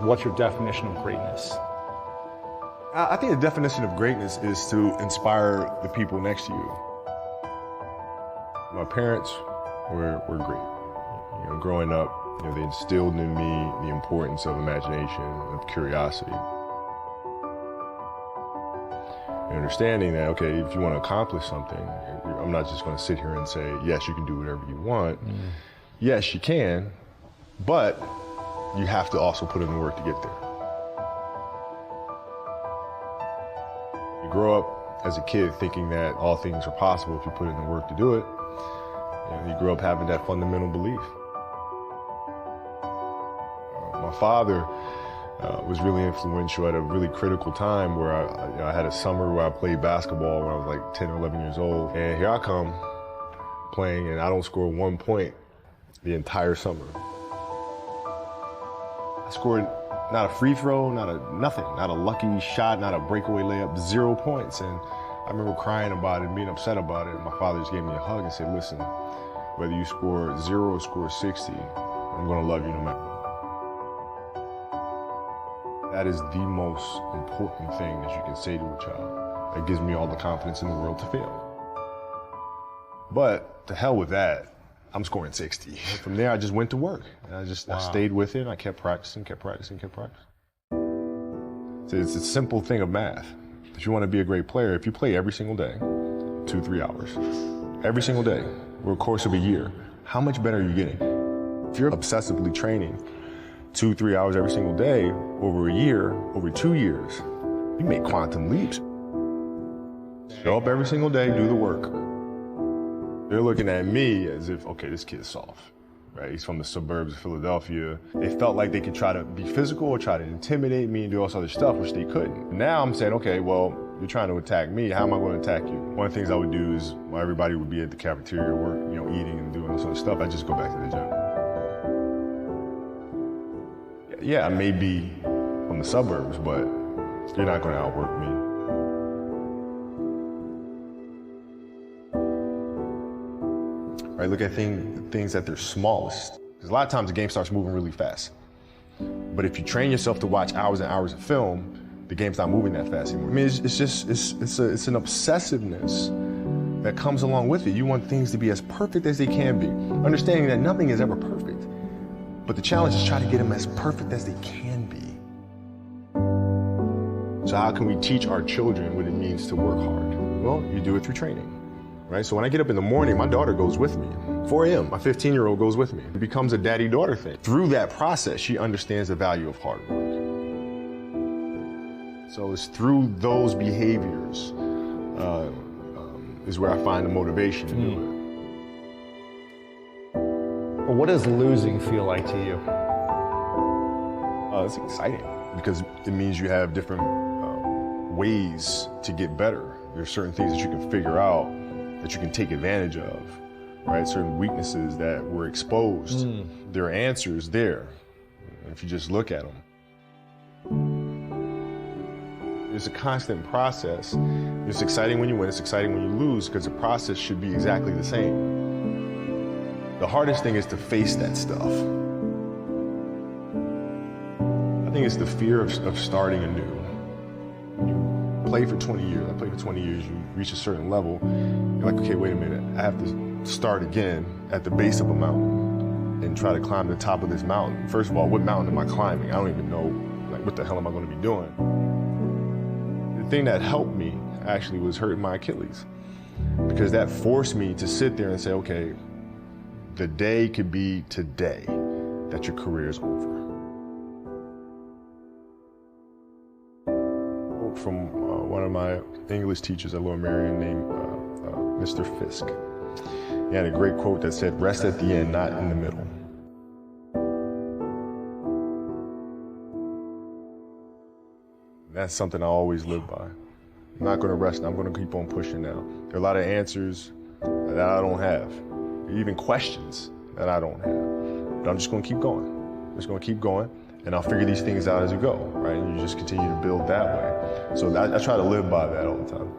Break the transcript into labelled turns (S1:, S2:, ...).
S1: What's your definition of greatness?
S2: I think the definition of greatness is to inspire the people next to you. My parents were great. You know, growing up, you know, they instilled in me the importance of imagination, of curiosity. And understanding that, okay, if you want to accomplish something, I'm not just going to sit here and say, yes, you can do whatever you want. Yes, you can, but you have to also put in the work to get there. You grow up as a kid thinking that all things are possible if you put in the work to do it. And you grow up having that fundamental belief. My father was really influential at a really critical time where I had a summer where I played basketball when I was like 10 or 11 years old. And here I come playing and I don't score 1 point the entire summer. I scored not a free throw, nothing, not a lucky shot, not a breakaway layup, 0 points. And I remember crying about it, being upset about it. And my father just gave me a hug and said, listen, whether you score 0 or score 60, I'm gonna love you no matter. That is the most important thing that you can say to a child. That gives me all the confidence in the world to fail. But to hell with that, I'm scoring 60. From there, I just went to work. And I stayed with it. I kept practicing. So it's a simple thing of math. If you want to be a great player, if you play every single day, 2-3 hours, every single day, over the course of a year, how much better are you getting? If you're obsessively training 2-3 hours every single day, over a year, over 2 years, you make quantum leaps. Show up every single day, do the work. They're looking at me as if, okay, this kid's soft, right? He's from the suburbs of Philadelphia. They felt like they could try to be physical or try to intimidate me and do all this other stuff, which they couldn't. Now I'm saying, okay, well, you're trying to attack me. How am I going to attack you? One of the things I would do is, while everybody would be at the cafeteria, eating and doing this other stuff, I just go back to the gym. Yeah, I may be from the suburbs, but you're not going to outwork me. Right, look at things at their smallest. Because a lot of times the game starts moving really fast. But if you train yourself to watch hours and hours of film, the game's not moving that fast anymore. I mean, it's an obsessiveness that comes along with it. You want things to be as perfect as they can be, understanding that nothing is ever perfect. But the challenge is try to get them as perfect as they can be. So how can we teach our children what it means to work hard? Well, you do it through training. Right? So when I get up in the morning, my daughter goes with me. 4 a.m., my 15-year-old goes with me. It becomes a daddy-daughter thing. Through that process, she understands the value of hard work. So it's through those behaviors is where I find the motivation to do it.
S1: Well, what does losing feel like to you?
S2: It's exciting because it means you have different ways to get better. There's certain things that you can figure out that you can take advantage of, right? Certain weaknesses that were exposed. There are answers there, if you just look at them. It's a constant process. It's exciting when you win, it's exciting when you lose, because the process should be exactly the same. The hardest thing is to face that stuff. I think it's the fear of starting anew. Play for 20 years. I played for 20 years. You reach a certain level. You're like, okay, wait a minute. I have to start again at the base of a mountain and try to climb the top of this mountain. First of all, what mountain am I climbing? I don't even know, like, what the hell am I going to be doing? The thing that helped me actually was hurting my Achilles, because that forced me to sit there and say, okay, the day could be today that your career is over. From one of my English teachers at Lower Merion named Mr. Fisk. He had a great quote that said, rest at the end, not in the middle. That's something I always live by. I'm not going to rest, I'm going to keep on pushing now. There are a lot of answers that I don't have, even questions that I don't have. But I'm just going to keep going. I'm just going to keep going. And I'll figure these things out as you go, right? And you just continue to build that way. So I try to live by that all the time.